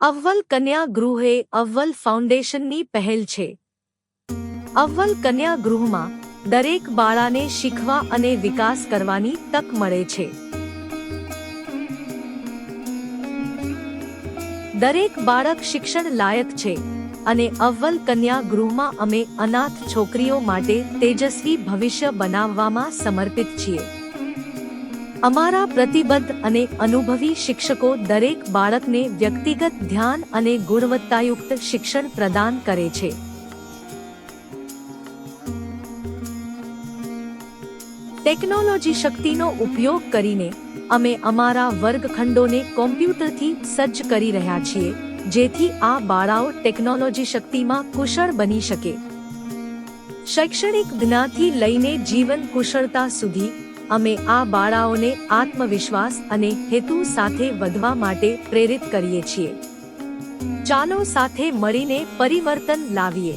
અવ્વલ કન્યા ગૃહ એ અવ્વલ ફાઉન્ડેશનની પહેલ છે। અવ્વલ કન્યા ગૃહમાં દરેક બાળાને શીખવા અને વિકાસ કરવાની તક મળે છે। દરેક બાળક શિક્ષણ લાયક છે અને અવ્વલ કન્યા ગૃહમાં અમે અનાથ છોકરીઓ માટે તેજસ્વી ભવિષ્ય બનાવવામાં સમર્પિત છીએ। અમારા પ્રતિબદ્ધ અને અનુભવી શિક્ષકો દરેક બાળકને વ્યક્તિગત ધ્યાન અને ગુણવત્તાયુક્ત શિક્ષણ પ્રદાન કરે છે। ટેકનોલોજી શક્તિનો ઉપયોગ કરીને અમે અમારા વર્ગખંડોને કોમ્પ્યુટરથી સજ્જ કરી રહ્યા છીએ, જેથી આ બાળાઓ ટેકનોલોજી શક્તિમાં કુશળ બની શકે। શૈક્ષણિક જ્ઞાનથી લઈને જીવન કુશળતા સુધી અમે આ બાળાઓને આત્મવિશ્વાસ અને હેતુ સાથે વધવા માટે પ્રેરિત કરીએ છીએ। ચાલો સાથે મળીને પરિવર્તન લાવીએ।